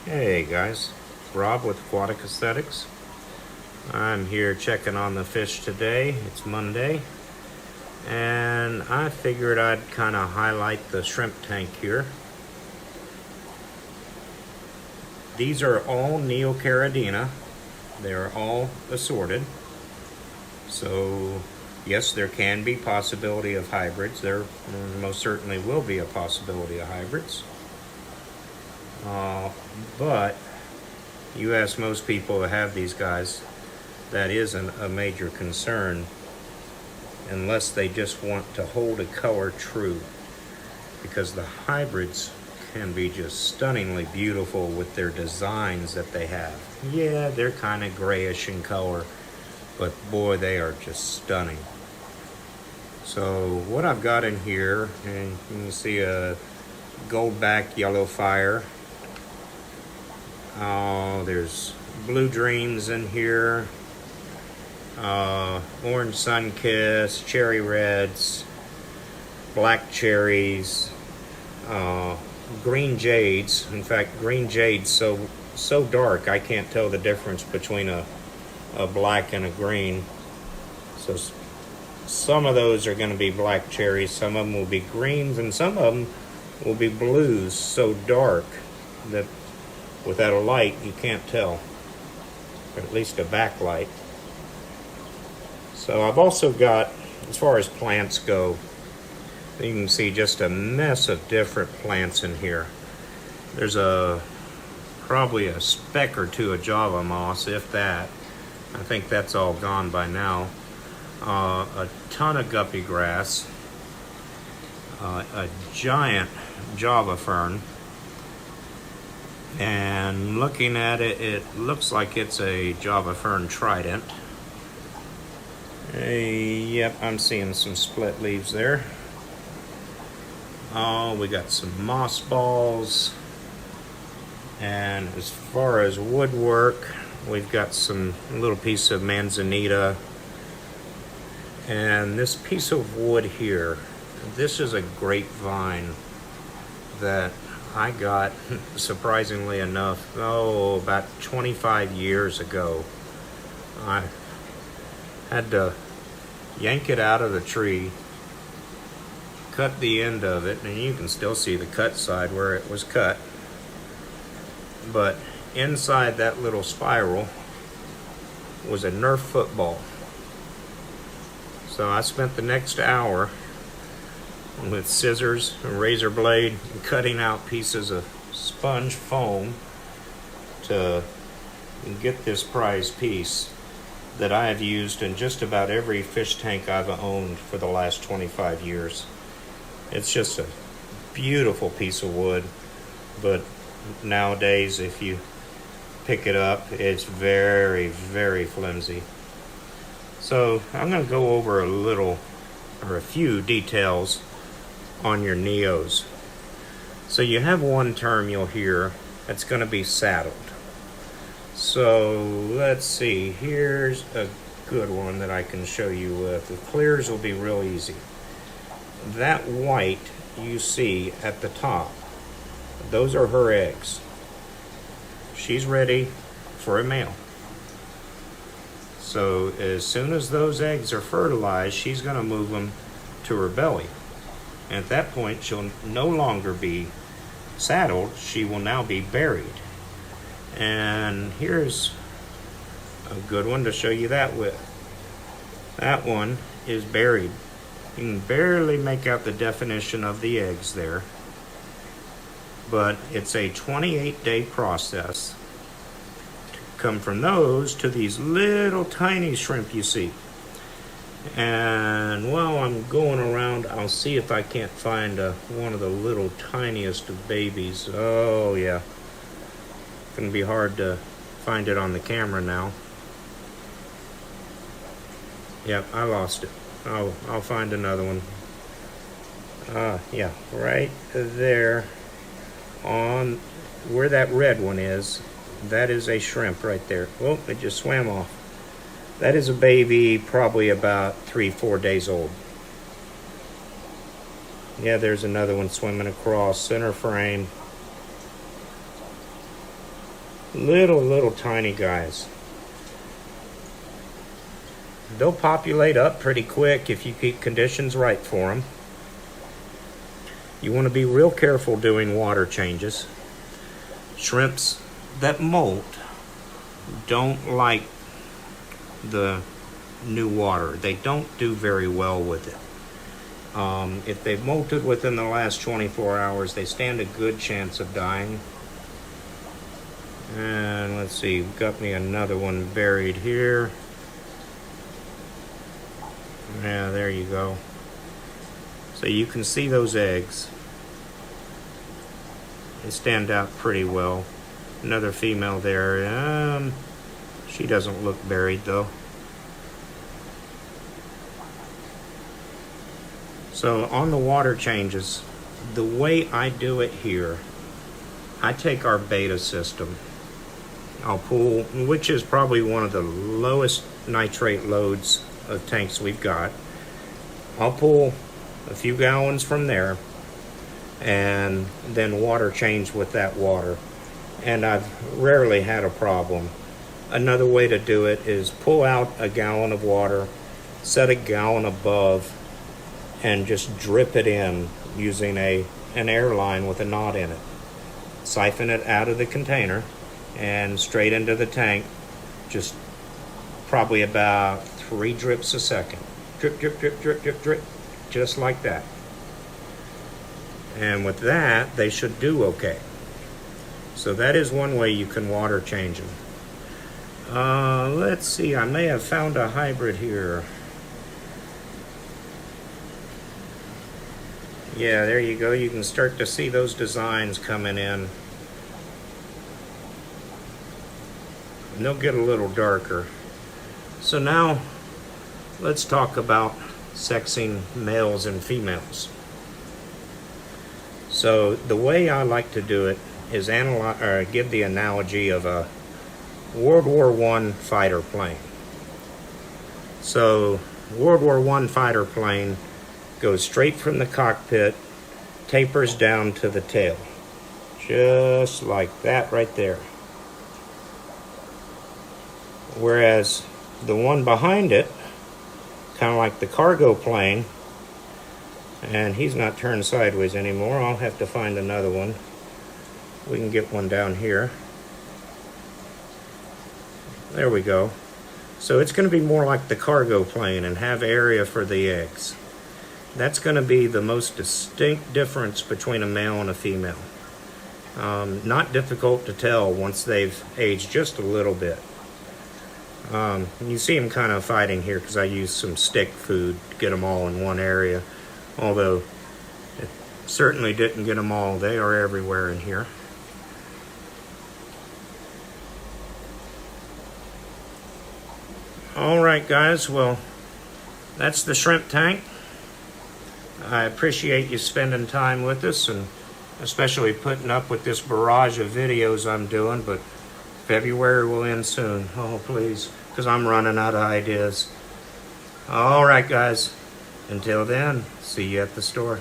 Hey guys, Rob with Aquatic Aesthetics. I'm here checking on the fish today. It's Monday, and I figured I'd kind of highlight the shrimp tank here. These are all Neocaridina. They're all assorted. So yes, there can be possibility of hybrids. There most certainly will be a possibility of hybrids. But you ask most people who have these guys, that isn't a major concern unless they just want to hold a color true, because the hybrids can be just stunningly beautiful with their designs that they have. Yeah, they're kind of grayish in color, but boy, they are just stunning. So what I've got in here, and you can see a goldback yellow fire. There's Blue Dreams in here, Orange Sun Kiss, Cherry Reds, Black Cherries, Green Jades. In fact, Green Jade's so dark I can't tell the difference between a black and a green. So some of those are going to be black cherries, some of them will be greens, and some of them will be blues so dark that without a light you can't tell, or at least a backlight. So I've also got, as far as plants go, you can see just a mess of different plants in here. There's probably a speck or two of Java moss, if that. I think that's all gone by now. A ton of guppy grass, a giant Java fern, and looking at it, it looks like it's a Java fern trident. Yep, I'm seeing some split leaves there. We got some moss balls, and as far as woodwork, we've got some little piece of manzanita, and this piece of wood here, this is a grapevine that I got, surprisingly enough, about 25 years ago. I had to yank it out of the tree, cut the end of it, and you can still see the cut side where it was cut. But inside that little spiral was a Nerf football. So I spent the next hour with scissors and razor blade cutting out pieces of sponge foam to get this prized piece that I have used in just about every fish tank I've owned for the last 25 years. It's just a beautiful piece of wood, but nowadays if you pick it up, it's very, very flimsy. So I'm going to go over a few details on your Neos. So you have one term you'll hear that's going to be saddled. So let's see, here's a good one that I can show you with. The clears will be real easy. That white you see at the top, those are her eggs. She's ready for a male. So as soon as those eggs are fertilized, she's going to move them to her belly. And at that point, she'll no longer be saddled, she will now be buried. And here's a good one to show you that with. That one is buried. You can barely make out the definition of the eggs there, but it's a 28-day process to come from those to these little tiny shrimp you see. And while I'm going around, I'll see if I can't find one of the little tiniest of babies. Oh yeah, it's gonna be hard to find it on the camera now. Yep, I lost it. I'll find another one. Yeah, right there on where that red one is, that is a shrimp right there. Oh, it just swam off. That is a baby, probably about 3-4 days old. Yeah, there's another one swimming across center frame. Little tiny guys. They'll populate up pretty quick if you keep conditions right for them. You want to be real careful doing water changes. Shrimps that molt don't like the new water. They don't do very well with it. If they've molted within the last 24 hours, they stand a good chance of dying. And let's see, got me another one buried here. Yeah, there you go. So you can see those eggs. They stand out pretty well. Another female there. She doesn't look buried though. So on the water changes, the way I do it here, I take our beta system. I'll pull, which is probably one of the lowest nitrate loads of tanks we've got. I'll pull a few gallons from there and then water change with that water. And I've rarely had a problem. Another way to do it is pull out a gallon of water, set a gallon above, and just drip it in using an airline with a knot in it. Siphon it out of the container and straight into the tank, just probably about 3 drips a second. Drip, drip, drip, drip, drip, drip, just like that. And with that, they should do okay. So that is one way you can water change them. Let's see, I may have found a hybrid here. Yeah, there you go. You can start to see those designs coming in. And they'll get a little darker. So now, let's talk about sexing males and females. So the way I like to do it is give the analogy of a World War I fighter plane. So World War I fighter plane goes straight from the cockpit, tapers down to the tail. Just like that right there. Whereas the one behind it, kind of like the cargo plane, and he's not turned sideways anymore. I'll have to find another one. We can get one down here. There we go. So it's going to be more like the cargo plane and have area for the eggs. That's going to be the most distinct difference between a male and a female. Not difficult to tell once they've aged just a little bit. You see them kind of fighting here because I used some stick food to get them all in one area. Although it certainly didn't get them all. They are everywhere in here. Alright guys, well, that's the shrimp tank. I appreciate you spending time with us and especially putting up with this barrage of videos I'm doing, but February will end soon. Oh, please, because I'm running out of ideas. Alright guys, until then, see you at the store.